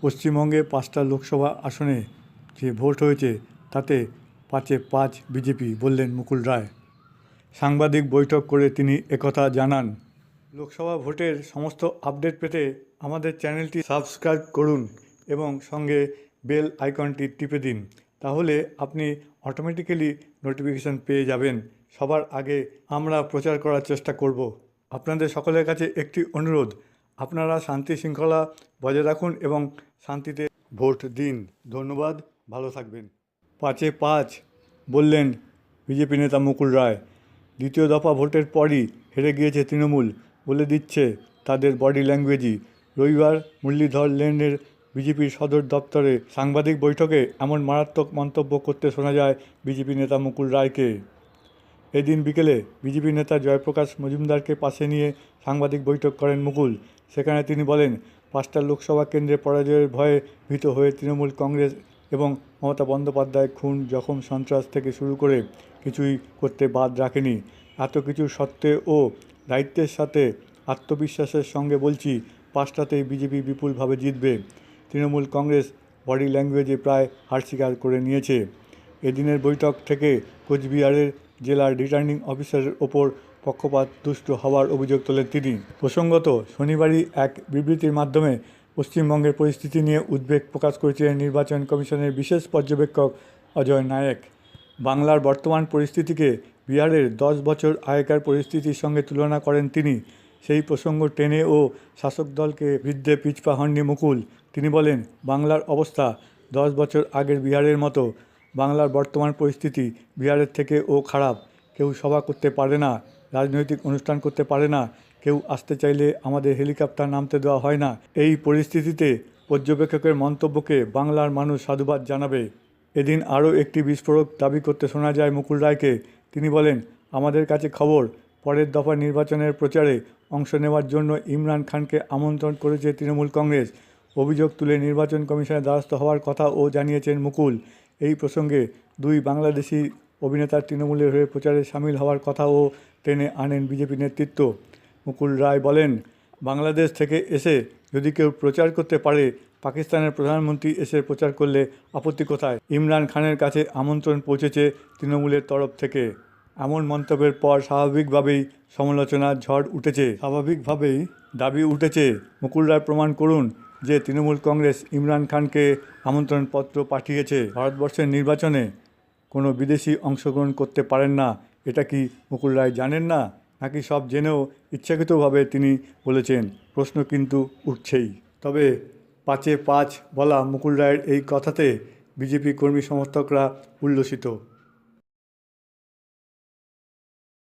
পশ্চিমবঙ্গে 5টা লোকসভা আসনে যে ভোট হয়েছে তাতে 5-এ 5 বিজেপি, বললেন মুকুল রায়। সাংবাদিক বৈঠক করে তিনি একথা জানান। লোকসভা ভোটের সমস্ত আপডেট পেতে আমাদের চ্যানেলটি সাবস্ক্রাইব করুন এবং সঙ্গে বেল আইকনটি টিপে দিন। তাহলে আপনি অটোমেটিক্যালি নোটিফিকেশান পেয়ে যাবেন। সবার আগে আমরা প্রচার করার চেষ্টা করব। আপনাদের সকলের কাছে একটি অনুরোধ, আপনারা শান্তি শৃঙ্খলা বজায় রাখুন এবং শান্তিতে ভোট দিন। ধন্যবাদ, ভালো থাকবেন। 5-এ 5 বললেন বিজেপি নেতা মুকুল রায়। দ্বিতীয় দফা ভোটের পরই হেরে গিয়েছে তৃণমূল, বলে দিচ্ছে তাদের বডি ল্যাঙ্গুয়েজই। রবিবার মুরলীধর লেনের বিজেপির সদর দপ্তরে সাংবাদিক বৈঠকে এমন মারাত্মক মন্তব্য করতে শোনা যায় বিজেপি নেতা মুকুল রায়কে। এদিন বিকেলে বিজেপি নেতা জয়প্রকাশ মজুমদারকে পাশে নিয়ে সাংবাদিক বৈঠক করেন মুকুল। সেখানে তিনি বলেন, 5টা লোকসভা কেন্দ্রে পরাজয়ের ভয়ে ভীত হয়ে তৃণমূল কংগ্রেস এবং মমতা বন্দ্যোপাধ্যায় খুন, জখম, সন্ত্রাস থেকে শুরু করে কিছুই করতে বাদ রাখেনি। এত কিছু সত্ত্বেও দায়িত্বের সাথে আত্মবিশ্বাসের সঙ্গে বলছি, 5টাতেই বিজেপি বিপুলভাবে জিতবে। তৃণমূল কংগ্রেস বডি ল্যাঙ্গুয়েজে প্রায় হার স্বীকার করে নিয়েছে। এদিনের বৈঠক থেকে কোচবিহারের জেলার রিটার্নিং অফিসারের ওপর পক্ষপাত দুষ্ট হওয়ার অভিযোগ তোলেন তিনি। প্রসঙ্গত, শনিবারই এক বিবৃতির মাধ্যমে পশ্চিমবঙ্গের পরিস্থিতি নিয়ে উদ্বেগ প্রকাশ করেছিলেন নির্বাচন কমিশনের বিশেষ পর্যবেক্ষক অজয় নায়েক। বাংলার বর্তমান পরিস্থিতিকে বিহারের 10 বছর আগেকার পরিস্থিতির সঙ্গে তুলনা করেন তিনি। সেই প্রসঙ্গ টেনে ও শাসক দলকে বৃদ্ধে পিছপা হননি মুকুল। তিনি বলেন, বাংলার অবস্থা 10 বছর আগের বিহারের মতো। বাংলার বর্তমান পরিস্থিতি বিহারের থেকেও খারাপ। কেউ সভা করতে পারে না, রাজনৈতিক অনুষ্ঠান করতে পারে না, কেউ আসতে চাইলে আমাদের হেলিকপ্টার নামতে দেওয়া হয় না। এই পরিস্থিতিতে পর্যবেক্ষকের মন্তব্যকে বাংলার মানুষ সাধুবাদ জানাবে। এদিন আরও একটি বিস্ফোরক দাবি করতে শোনা যায় মুকুল রায়কে। তিনি বলেন, আমাদের কাছে খবর, পরের দফা নির্বাচনের প্রচারে অংশ নেওয়ার জন্য ইমরান খানকে আমন্ত্রণ করেছে তৃণমূল কংগ্রেস। অভিযোগ তুলে নির্বাচন কমিশনের দ্বারস্থ হওয়ার কথাও জানিয়েছেন মুকুল। এই প্রসঙ্গে 2 বাংলাদেশি অভিনেতার তৃণমূলের হয়ে প্রচারে সামিল হওয়ার কথাও টেনে আনেন বিজেপি নেতৃত্ব। মুকুল রায় বলেন, বাংলাদেশ থেকে এসে যদি কেউ প্রচার করতে পারে, পাকিস্তানের প্রধানমন্ত্রী এসে প্রচার করলে আপত্তি কোথায়? ইমরান খানের কাছে আমন্ত্রণ পৌঁছেছে তৃণমূলের তরফ থেকে। এমন মন্তব্যের পর স্বাভাবিকভাবেই সমালোচনার ঝড় উঠেছে। স্বাভাবিকভাবেই দাবি উঠেছে, মুকুল রায় প্রমাণ করুন যে তৃণমূল কংগ্রেস ইমরান খানকে আমন্ত্রণপত্র পাঠিয়েছে। ভারতবর্ষের নির্বাচনে কোনো বিদেশি অংশগ্রহণ করতে পারেন না, এটা কি মুকুল রায় জানেন না, নাকি সব জেনেও ইচ্ছাকৃতভাবে তিনি বলেছেন? প্রশ্ন কিন্তু উঠছেই। তবে 5-এ 5 বলা মুকুল রায়ের এই কথাতে বিজেপি কর্মী সমর্থকরা উল্লসিত।